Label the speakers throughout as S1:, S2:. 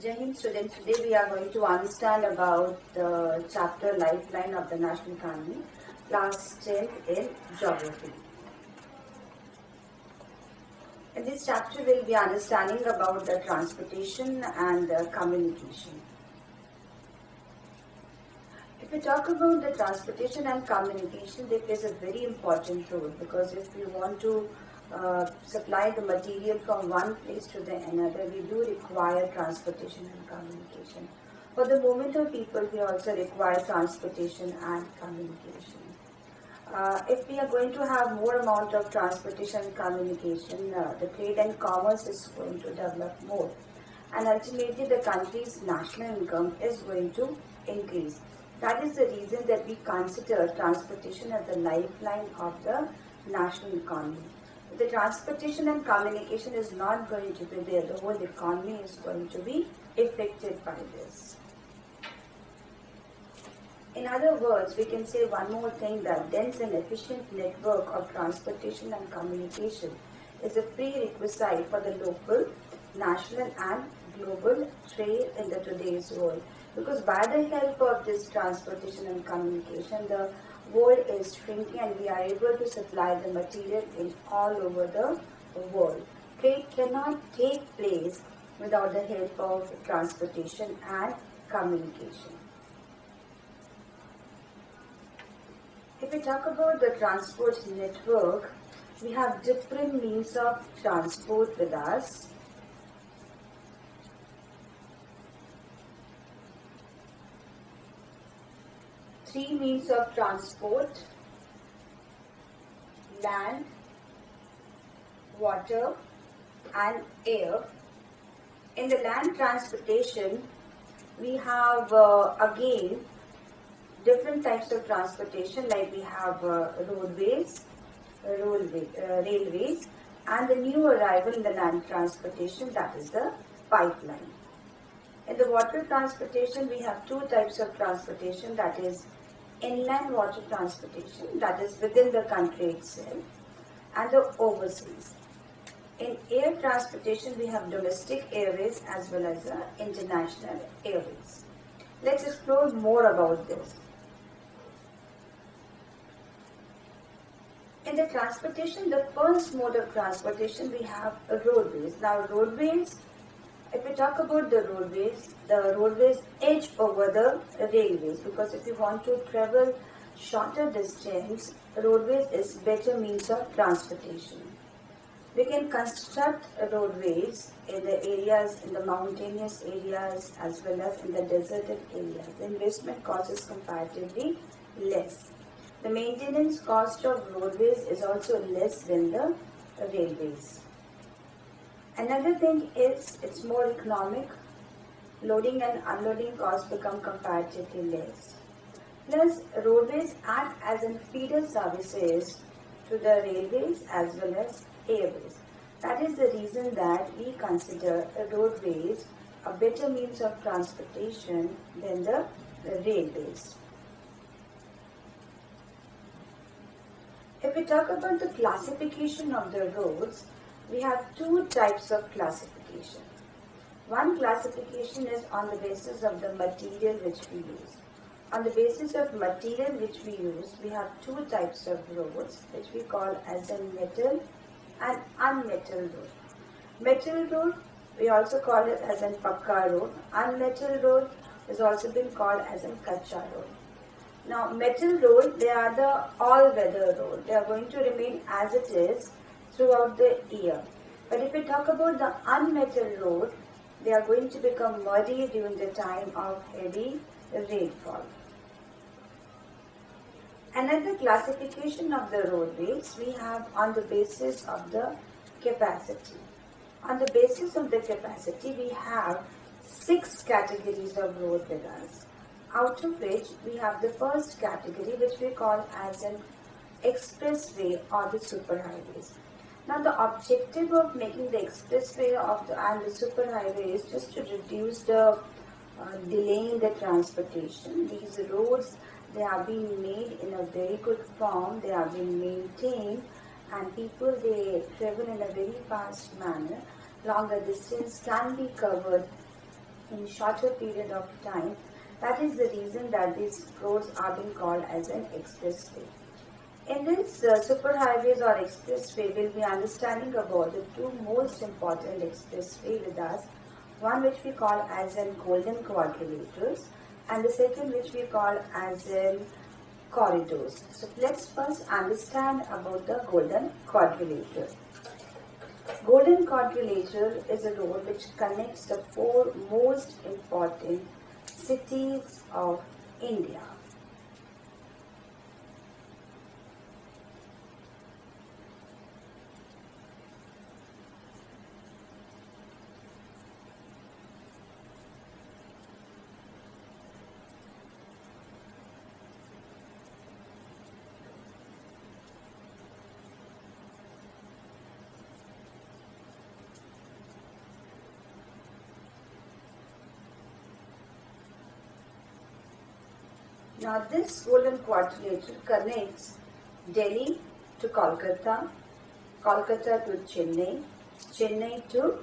S1: Jai Hind students, today we are going to understand about the chapter Lifeline of the National Economy, class 10 in Geography. In this chapter we will be understanding about the transportation and the communication. If we talk about the transportation and communication, they plays a very important role, because if we want to supply the material from one place to the another, we do require transportation and communication. For the movement of people, we also require transportation and communication. If we are going to have more amount of transportation and communication, the trade and commerce is going to develop more, and ultimately the country's national income is going to increase. That is the reason that we consider transportation as the lifeline of the national economy. If the transportation and communication is not going to be there, the whole economy is going to be affected by this. In other words, we can say one more thing, that dense and efficient network of transportation and communication is a prerequisite for the local, national and global trade in the today's world. Because by the help of this transportation and communication, the world is shrinking and we are able to supply the material in all over the world. Trade cannot take place without the help of transportation and communication. If we talk about the transport network, we have different means of transport with us. Three means of transport: land, water and air. In the land transportation, we have again different types of transportation, like we have roadways, railways, and the new arrival in the land transportation, that is the pipeline. In the water transportation, we have two types of transportation, that is inland water transportation, that is within the country itself, and the overseas. In air transportation, we have domestic airways as well as the international airways. Let's explore more about this. In the transportation, the first mode of transportation, we have roadways. Now roadways, if we talk about the roadways edge over the railways, because if you want to travel shorter distance, roadways is better means of transportation. We can construct roadways in the areas, in the mountainous areas as well as in the deserted areas. The investment cost is comparatively less. The maintenance cost of roadways is also less than the railways. Another thing is it's more economic. Loading and unloading costs become comparatively less. Plus, roadways act as in feeder services to the railways as well as airways. That is the reason that we consider roadways a better means of transportation than the railways. If we talk about the classification of the roads, we have two types of classification. One classification is on the basis of the material which we use. On the basis of material which we use, we have two types of roads which we call as a metal and unmetal road. Metal road, we also call it as a pakka road. Unmetal road is also been called as a kacha road. Now, metal road, they are the all-weather road. They are going to remain as it is throughout the year. But if we talk about the unmetal road, they are going to become muddy during the time of heavy rainfall. Another classification of the roadways we have on the basis of the capacity. On the basis of the capacity, we have 6 categories of road with us. Out of which we have the first category, which we call as an expressway or the superhighways. Now the objective of making the expressway and the superhighway is just to reduce the delay in the transportation. These roads, they have been made in a very good form, they have been maintained, and people, they travel in a very fast manner. Longer distance can be covered in shorter period of time. That is the reason that these roads are being called as an expressway. In this superhighways or expressway, we'll be understanding about the two most important expressway with us. One which we call as in golden quadrilaters, and the second which we call as in corridors. So let's first understand about the golden quadrilater. Golden quadrilateral is a road which connects the four most important cities of India. Now this golden quadrilateral connects Delhi to Kolkata, Kolkata to Chennai, Chennai to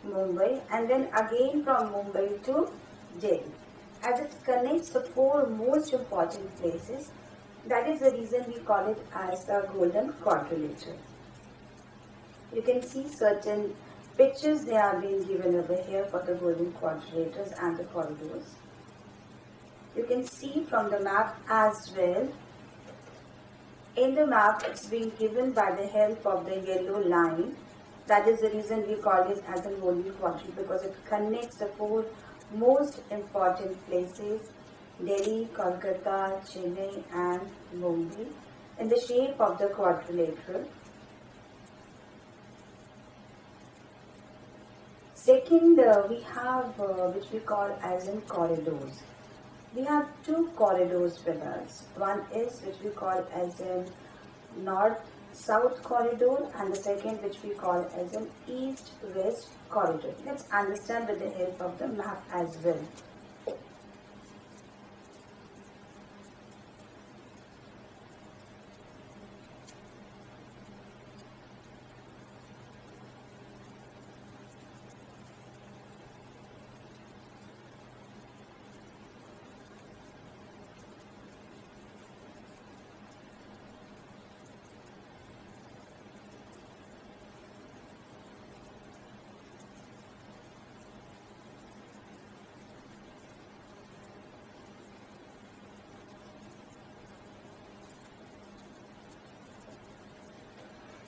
S1: Mumbai, and then again from Mumbai to Delhi. As it connects the four most important places, that is the reason we call it as the golden quadrilateral. You can see certain pictures they are being given over here for the golden quadrilaters and the corridors. You can see from the map as well. In the map, it's being given by the help of the yellow line. That is the reason we call it as a golden quadrilateral, because it connects the four most important places: Delhi, Kolkata, Chennai and Mumbai in the shape of the quadrilateral. Second, we have which we call as in corridors. We have two corridors with us. One is which we call as a north-south corridor, and the second which we call as an east-west corridor. Let's understand with the help of the map as well.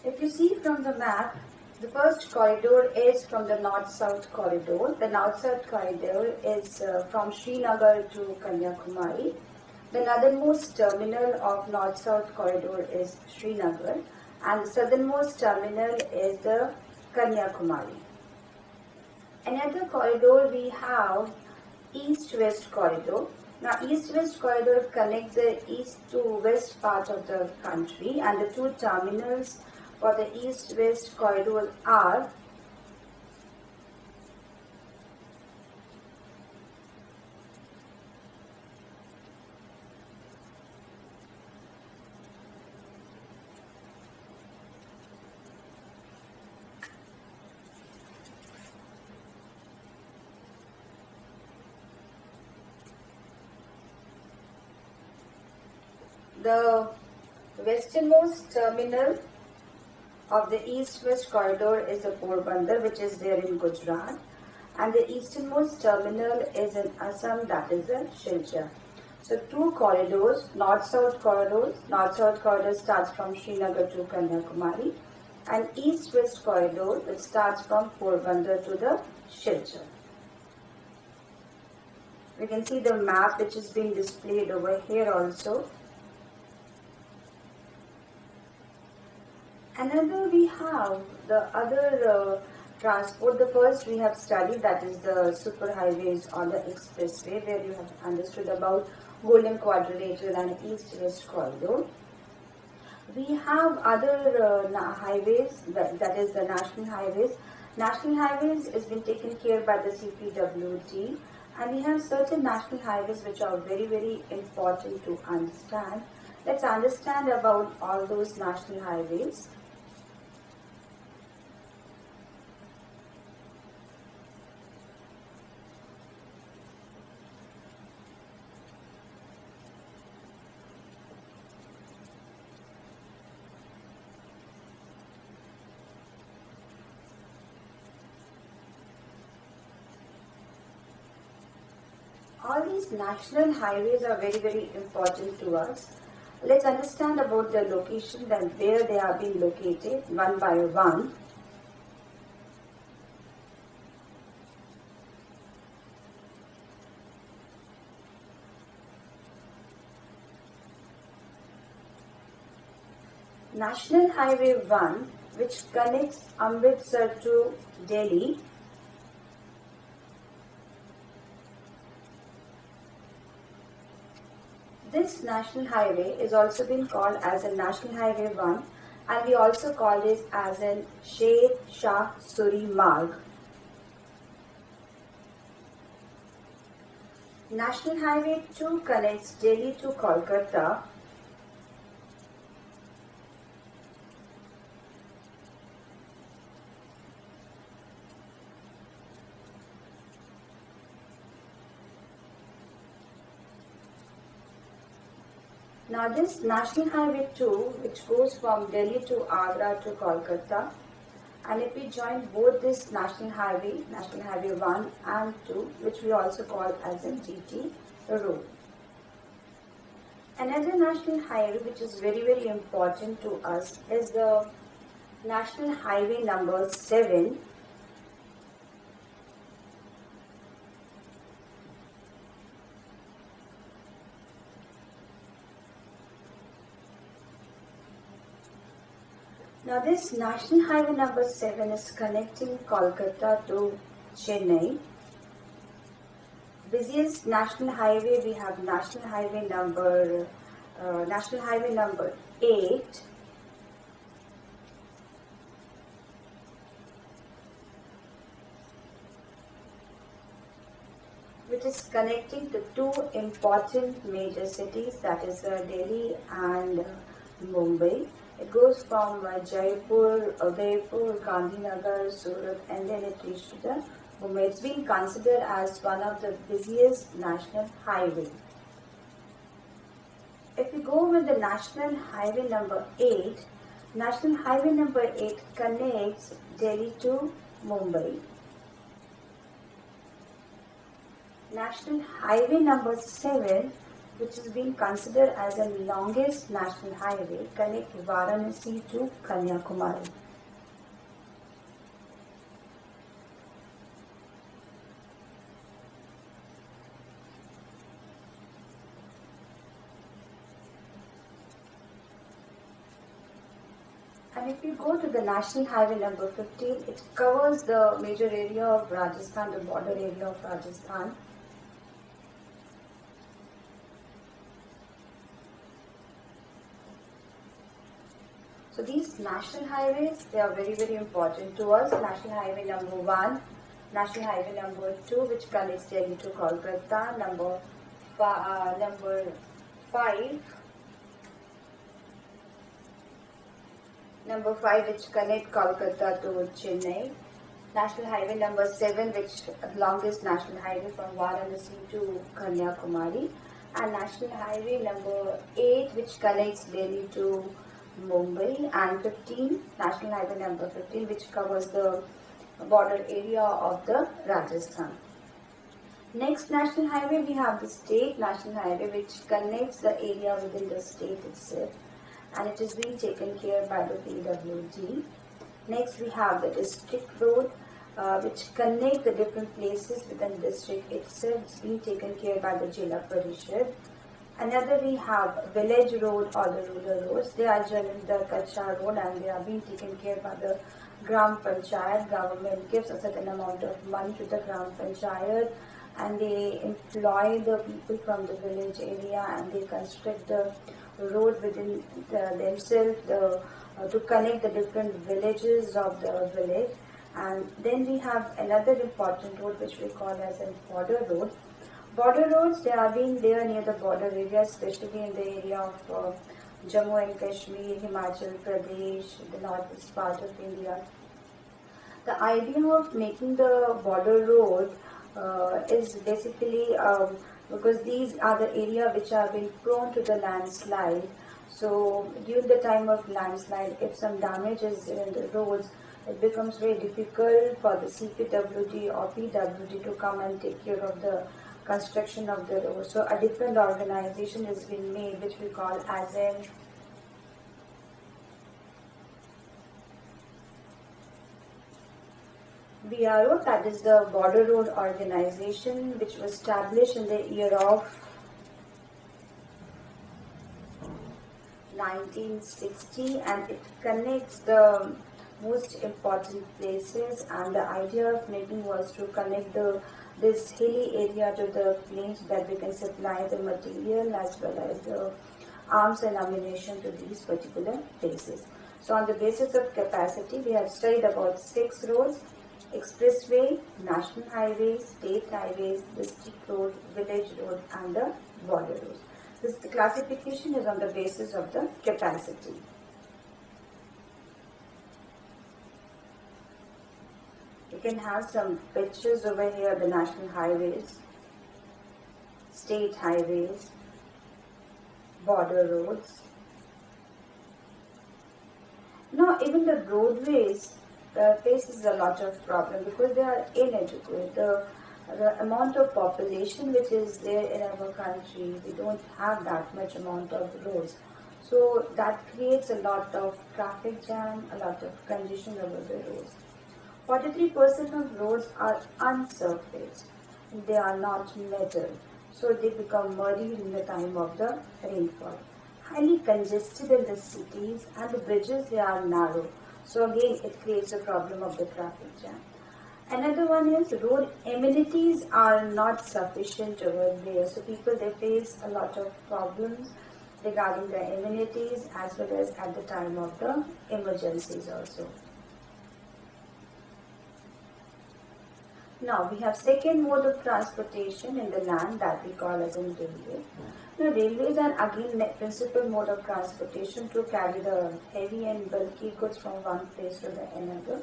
S1: If you see from the map, the first corridor is from the north-south corridor. The north-south corridor is from Srinagar to Kanyakumari. The northernmost terminal of north-south corridor is Srinagar, and the southernmost terminal is the Kanyakumari. Another corridor we have east-west corridor. Now, east-west corridor connects the east to west part of the country, and the two terminals for the east-west corridor are the westernmost terminal of the east-west corridor is the Porbandar, which is there in Gujarat, and the easternmost terminal is in Assam, that is the Silchar. So two corridors, north-south corridors. North-south corridor starts from Srinagar to Kanyakumari, and east-west corridor which starts from Porbandar to the Silchar. We can see the map which is being displayed over here also. Another we have the other transport. The first we have studied, that is the superhighways or the expressway, where you have understood about golden quadrilateral and east-west corridor. We have other highways, that is the national highways. National highways has been taken care by the CPWD, and we have certain national highways which are very, very important to understand. Let's understand about all those national highways. All these national highways are very, very important to us. Let's understand about the location and where they are being located one by one. National Highway 1, which connects Amritsar to Delhi, this national highway is also been called as a National Highway 1, and we also call this as an Sher Shah Suri Marg. National Highway 2 connects Delhi to Kolkata. Now this National Highway 2, which goes from Delhi to Agra to Kolkata, and if we join both this National Highway 1 and 2, which we also call as a GT road. Another national highway which is very, very important to us is the National Highway number 7, Now this National Highway number 7 is connecting Kolkata to Chennai. Busiest national highway, we have National Highway number 8, which is connecting the two important major cities, that is Delhi and Mumbai. It goes from Jaipur, Udaipur, Gandhinagar, Surat, and then it reaches to the Mumbai. It's been considered as one of the busiest national highways. If we go with the National Highway number 8, National Highway number 8 connects Delhi to Mumbai. National Highway number 7, which is being considered as the longest national highway, connects Varanasi to Kanyakumari. And if you go to the National Highway number 15, it covers the major area of Rajasthan, the border area of Rajasthan. So these national highways, they are very, very important to us. National Highway number 1, National Highway number 2, which connects Delhi to Kolkata, number 5, which connects Kolkata to Chennai. National Highway number 7, which longest national highway from Varanasi to Kanyakumari. And National Highway number 8, which connects Delhi to Mumbai, and 15, National Highway number 15, which covers the border area of the Rajasthan. Next national highway, we have the State National Highway, which connects the area within the state itself, and it is being taken care by the PWD. Next, we have the District Road, which connect the different places within the district itself. It's being taken care by the Jilla Parishad. Another, we have Village Road or the rural roads. They are generally the Kacha Road, and they are being taken care by the Gram Panchayat. Government gives a certain amount of money to the Gram Panchayat, and they employ the people from the village area, and they construct the road within themselves to connect the different villages of the village. And then we have another important road which we call as a border road. Border roads, they are being there near the border areas, especially in the area of Jammu and Kashmir, Himachal Pradesh, the northeast part of India. The idea of making the border road is basically because these are the area which are being prone to the landslide. So during the time of landslide, if some damage is in the roads, it becomes very difficult for the CPWD or PWD to come and take care of the construction of the road. So a different organization has been made, which we call as an BRO, that is the Border Road Organization, which was established in the year of 1960, and it connects the most important places, and the idea of making was to connect this hilly area to the plains so that we can supply the material as well as the arms and ammunition to these particular places. So on the basis of capacity, we have studied about 6 roads: expressway, national highways, state highways, district road, village road, and the border roads. The classification is on the basis of the capacity. You can have some pictures over here: the national highways, state highways, border roads. Now even the roadways faces a lot of problem because they are inadequate. The amount of population which is there in our country, we don't have that much amount of roads. So that creates a lot of traffic jam, a lot of congestion over the roads. 43% of roads are unsurfaced. They are not metal. So they become muddy in the time of the rainfall. Highly congested in the cities, and the bridges, they are narrow. So again, it creates a problem of the traffic jam. Another one is road amenities are not sufficient over there. So people, they face a lot of problems regarding the amenities as well as at the time of the emergencies also. Now we have second mode of transportation in the land that we call as in railway. Now railways are again the principal mode of transportation to carry the heavy and bulky goods from one place to the another,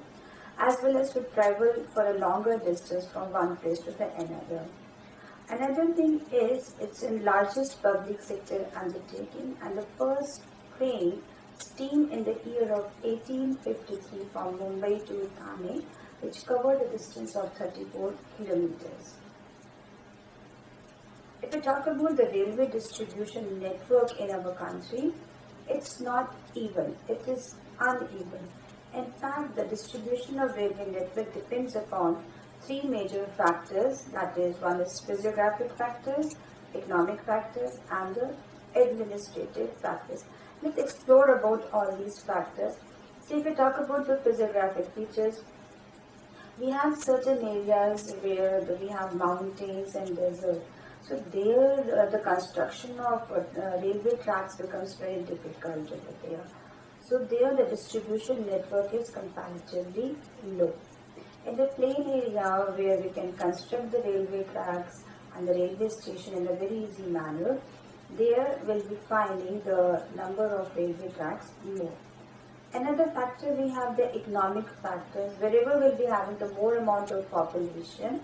S1: as well as to travel for a longer distance from one place to the another. Another thing is it's in largest public sector undertaking, and the first train steam in the year of 1853 from Mumbai to Thane, which covered a distance of 34 kilometers. If we talk about the railway distribution network in our country, it's not even, it is uneven. In fact, the distribution of railway network depends upon 3 major factors, that is, one is physiographic factors, economic factors, and the administrative factors. Let's explore about all these factors. So if we talk about the physiographic features, we have certain areas where we have mountains and desert. So there the construction of railway tracks becomes very difficult over there. So there the distribution network is comparatively low. In the plain area where we can construct the railway tracks and the railway station in a very easy manner, there will be finding the number of railway tracks more. Another factor, we have the economic factors. Wherever we'll be having the more amount of population,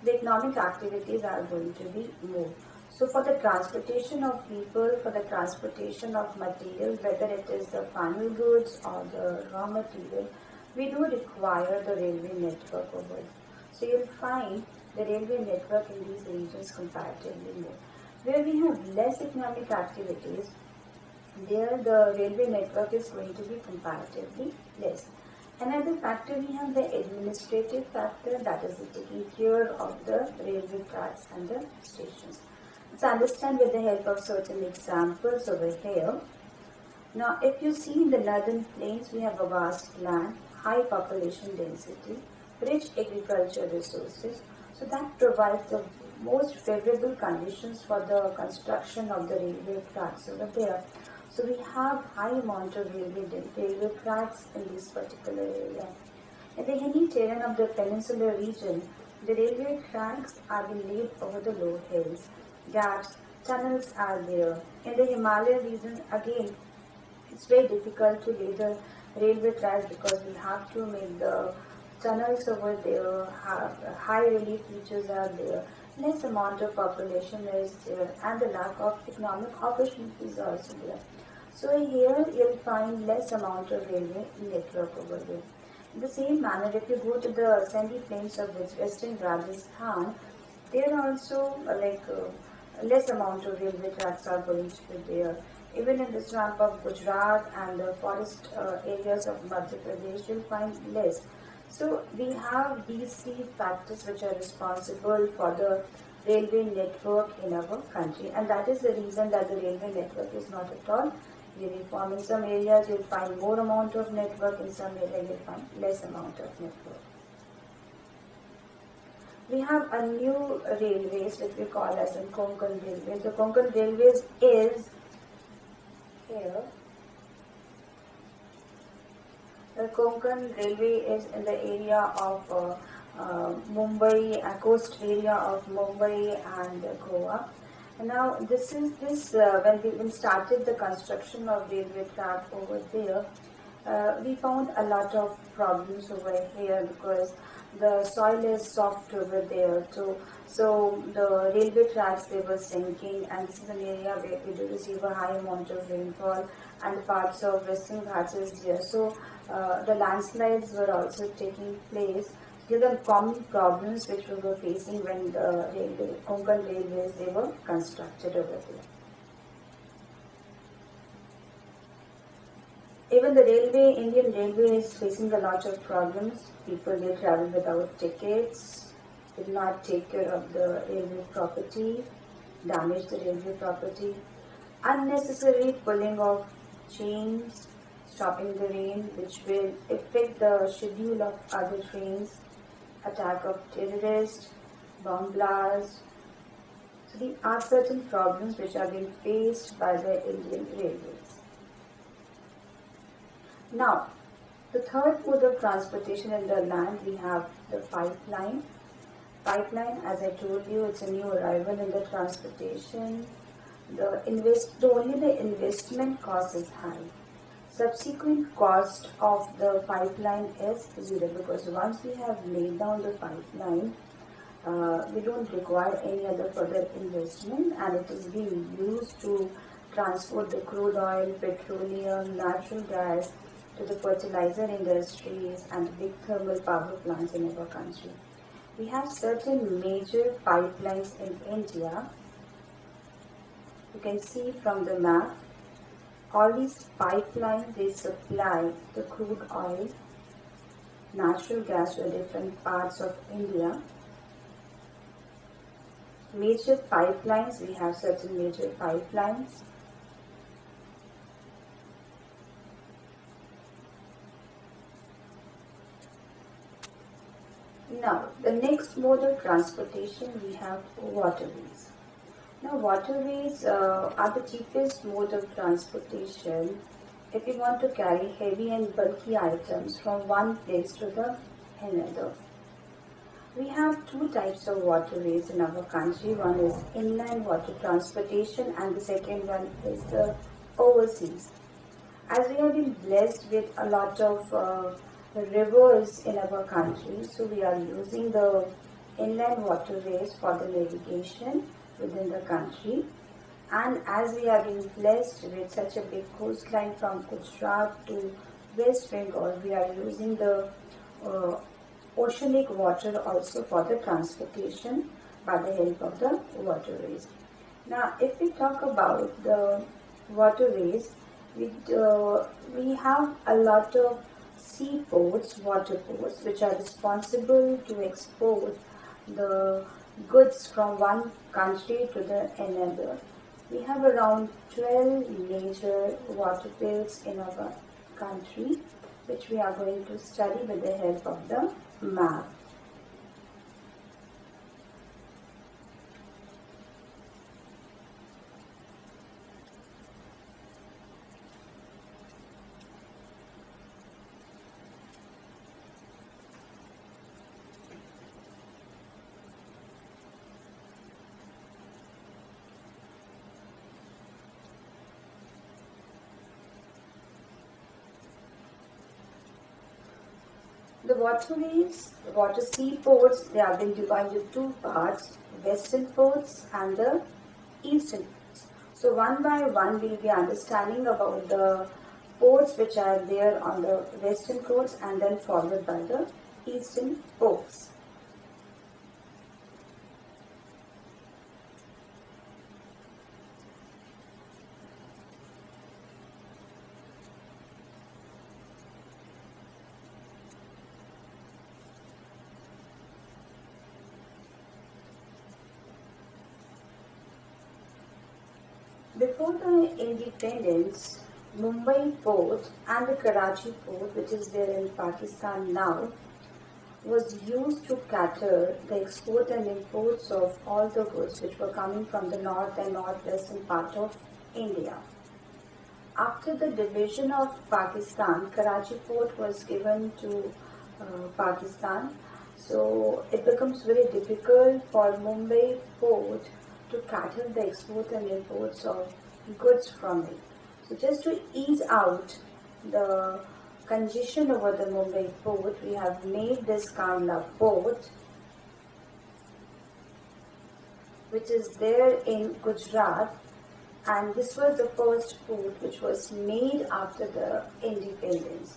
S1: the economic activities are going to be more. So for the transportation of people, for the transportation of material, whether it is the final goods or the raw material, we do require the railway network over it. So you'll find the railway network in these regions comparatively more. Where we have less economic activities, there the railway network is going to be comparatively less. Another factor, we have the administrative factor, that is the taking care of the railway tracks and the stations. Let's understand with the help of certain examples over here. Now if you see in the northern plains, we have a vast land, high population density, rich agricultural resources. So that provides the most favorable conditions for the construction of the railway tracks over there. So we have high amount of railway tracks in this particular area. In the hilly terrain of the peninsular region, the railway tracks are being laid over the low hills. Gaps, tunnels are there. In the Himalayan region, again, it's very difficult to lay the railway tracks because we have to make the tunnels over there, high relief features are there, less amount of population is there, and the lack of economic opportunities are also there. So here you'll find less amount of railway network over there. In the same manner, if you go to the sandy plains of western Rajasthan, There are also less amount of railway tracks are going to be there. Even in the swamp of Gujarat and the forest areas of Madhya Pradesh, you'll find less. So we have these three factors which are responsible for the railway network in our country, and that is the reason that the railway network is not at all uniform. In some areas you'll find more amount of network, in some areas you'll find less amount of network. We have a new railways which we call as the Konkan Railways. The Konkan Railways is here. The Konkan Railway is in the area of Mumbai, coast area of Mumbai and Goa. And now when we started the construction of railway track over there, we found a lot of problems over here because the soil is soft over there. So the railway tracks, they were sinking, and this is an area where we do receive a high amount of rainfall, and parts of Western Ghats is there. So the landslides were also taking place. These are common problems which we were facing when the Konkan railways, they were constructed over there. Even the Indian Railway is facing a lot of problems. People, they travel without tickets, did not take care of the railway property, damage the railway property, unnecessary pulling of chains, stopping the rain, which will affect the schedule of other trains, attack of terrorists, bomb blasts. So these are certain problems which are being faced by the Indian Railways. Now, the third mode of transportation in the land, we have the pipeline. Pipeline, as I told you, it's a new arrival in the transportation. Only the investment cost is high. Subsequent cost of the pipeline is zero, because once we have laid down the pipeline, we don't require any other further investment, and it is being used to transport the crude oil, petroleum, natural gas to the fertilizer industries and big thermal power plants in our country. We have certain major pipelines in India. You can see from the map, all these pipelines, they supply the crude oil, natural gas to different parts of India. Major pipelines, we have certain major pipelines. Now, the next mode of transportation, we have waterways. Now, waterways are the cheapest mode of transportation if you want to carry heavy and bulky items from one place to the another. We have two types of waterways in our country. One is inland water transportation, and the second one is the overseas. As we have been blessed with a lot of rivers in our country, so we are using the inland waterways for the navigation within the country. And as we are being blessed with such a big coastline from Gujarat to West Bengal, we are using the oceanic water also for the transportation by the help of the waterways. Now, if we talk about the waterways, we have a lot of seaports, water ports, which are responsible to export the goods from one country to the another. We have around 12 major water ports in our country, which we are going to study with the help of the map. The waterways, the water seaports, they have been divided into two parts, western ports and the eastern ports. So one by one we will be understanding about the ports which are there on the western coast, and then followed by the eastern ports. Before the independence, Mumbai port and the Karachi port, which is there in Pakistan now, was used to cater the export and imports of all the goods which were coming from the north and northwestern part of India. After the division of Pakistan, Karachi port was given to Pakistan. So it becomes very difficult for Mumbai port to cater the export and imports of goods from it. So just to ease out the congestion over the Mumbai port, we have made this Kandla port, which is there in Gujarat, and this was the first port which was made after the independence.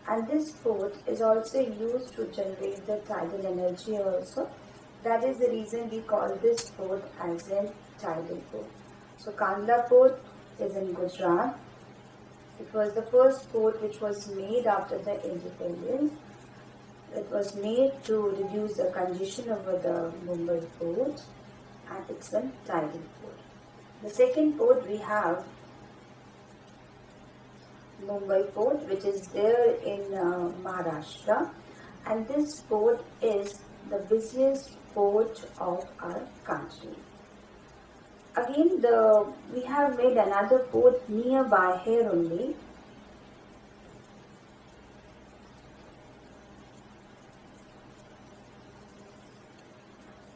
S1: And this port is also used to generate the tidal energy also. That is the reason we call this port as a tidal port. So Kandla port is in Gujarat. It was the first port which was made after the independence. It was made to reduce the congestion over the Mumbai port, and it's a tidal port. The second port we have Mumbai port, which is there in Maharashtra, and this port is the busiest port of our country. Again, we have made another port nearby here only,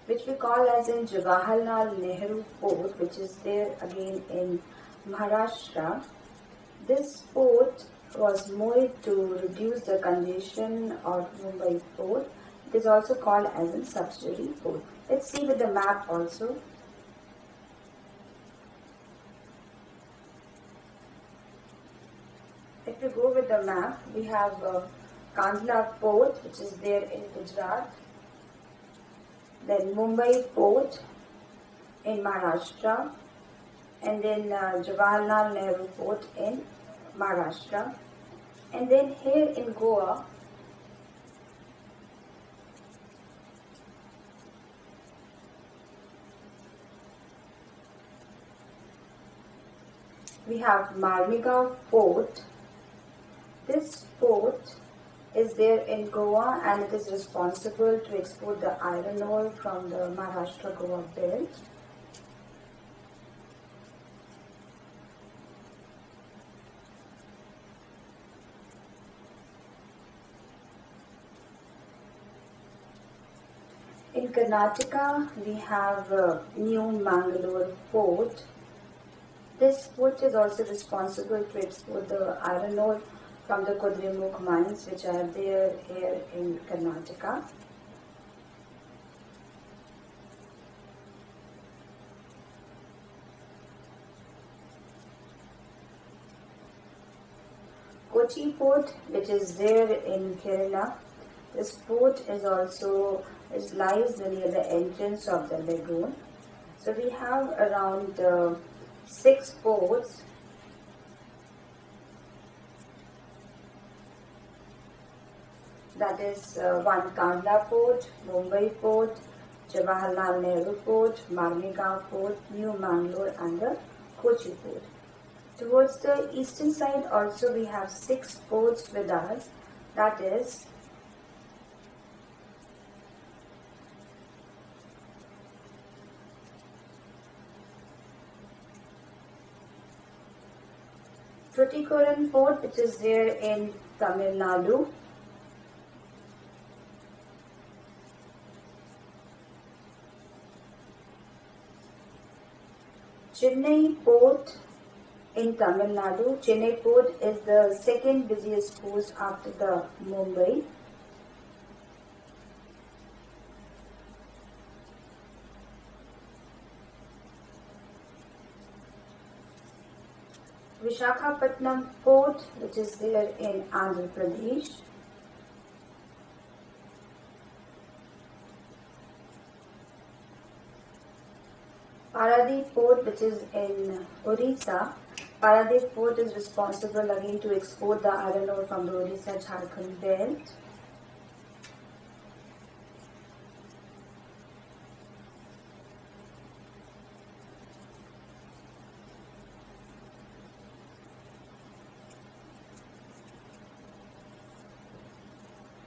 S1: which we call as in Jawaharlal Nehru port, which is there again in Maharashtra. This port was made to reduce the congestion of Mumbai port. It is also called as a subsidiary port. Let's see with the map also. If you go with the map, we have Kandla port, which is there in Gujarat. Then Mumbai port in Maharashtra. And then Jawaharlal Nehru port in Maharashtra. And then here in Goa, we have Marmigaon port. This port is there in Goa, and it is responsible to export the iron ore from the Maharashtra-Goa belt. In Karnataka, we have New Mangalore port. This port is also responsible to export the iron ore from the Kudremukh mines, which are there here in Karnataka. Kochi port, which is there in Kerala. This port is also lies near the entrance of the lagoon. So we have around 6 ports. That is one Kandla port, Mumbai port, Jawaharlal Nehru port, Marmigaon port, New Mangalore, and the Kochi port. Towards the eastern side also we have 6 ports with us. That is Tuticorin port, which is there in Tamil Nadu. Chennai port in Tamil Nadu. Chennai port is the second busiest port after the Mumbai. Visakhapatnam port, which is there in Andhra Pradesh. Paradip port, which is in Orissa. Paradip port is responsible again to export the iron ore from the Orissa-Jharkhand belt.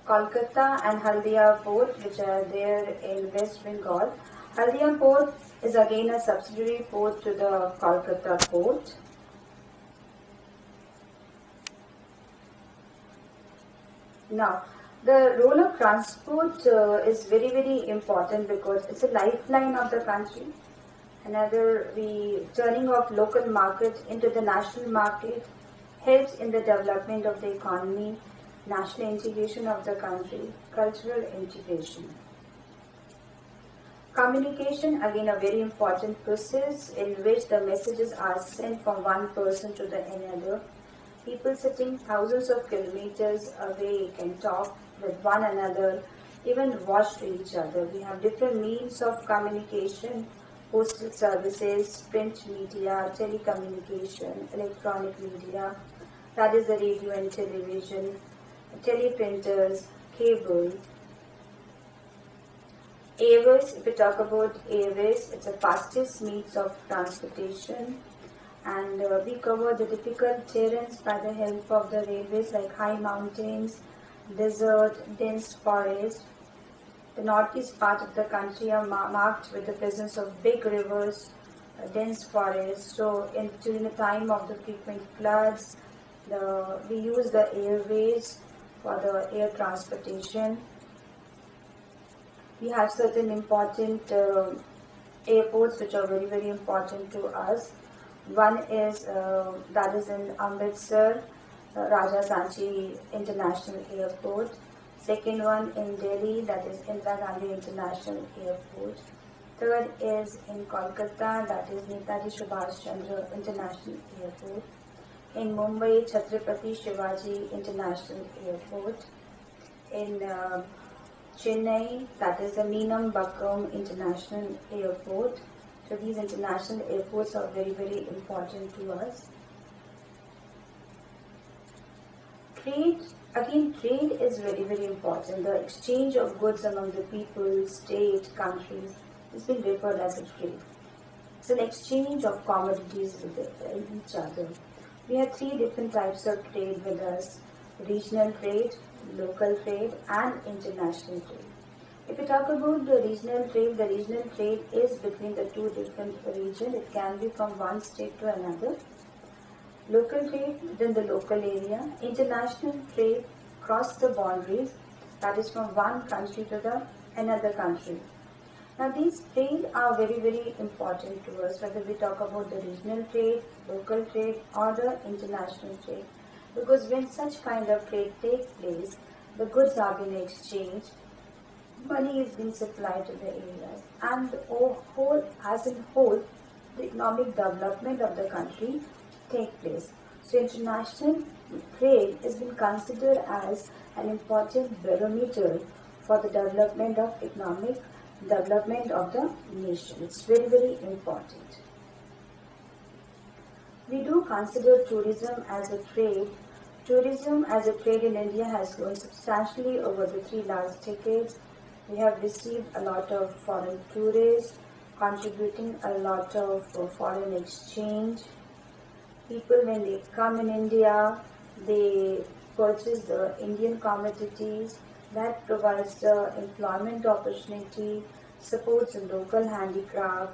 S1: Kolkata and Haldia port, which are there in West Bengal. Haldia port is again a subsidiary port to the Kolkata port. Now, the role of transport is very, very important because it's a lifeline of the country. Another, the turning of local market into the national market helps in the development of the economy, national integration of the country, cultural integration. Communication, again a very important process in which the messages are sent from one person to the another. People sitting thousands of kilometers away can talk with one another, even watch to each other. We have different means of communication: postal services, print media, telecommunication, electronic media, that is the radio and television, teleprinters, cable. Airways, if we talk about airways, it's the fastest means of transportation, and we cover the difficult terrains by the help of the railways like high mountains, desert, dense forest. The northeast part of the country are marked with the presence of big rivers, dense forests. So during the time of the frequent floods, we use the airways for the air transportation. We have certain important airports which are very, very important to us. One is that is in Amritsar, Raja Sanchi International Airport. Second one in Delhi, that is Indira Gandhi International Airport. Third is in Kolkata, that is Netaji Subhash Chandra International Airport. In Mumbai, Chhatrapati Shivaji International Airport. In Chennai, that is the Meenam Bakkum International Airport. So these international airports are very, very important to us. Trade, again, trade is very, very important. The exchange of goods among the people, state, countries is being referred as a trade. It's an exchange of commodities with each other. We have three different types of trade with us: regional trade, local trade, and international trade. If we talk about the regional trade is between the two different regions. It can be from one state to another. Local trade within the local area. International trade across the boundaries, that is from one country to the another country. Now these trade are very, very important to us, whether we talk about the regional trade, local trade, or the international trade. Because when such kind of trade takes place, the goods are being exchanged, money is being supplied to the areas, and the whole, the economic development of the country take place. So international trade has been considered as an important barometer for the development of economic development of the nation. It's very, very important. We do consider tourism as a trade. Tourism as a trade in India has grown substantially over the 3 last decades. We have received a lot of foreign tourists, contributing a lot of foreign exchange. People, when they come in India, they purchase the Indian commodities. That provides the employment opportunity, supports the local handicraft.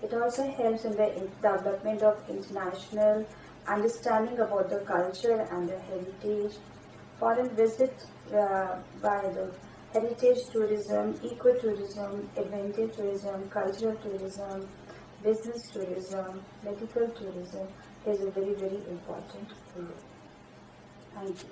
S1: It also helps in the development of international understanding about the culture and the heritage. Foreign visits by the heritage tourism, ecotourism, adventure tourism, cultural tourism, business tourism, medical tourism is a very, very important role. Thank you.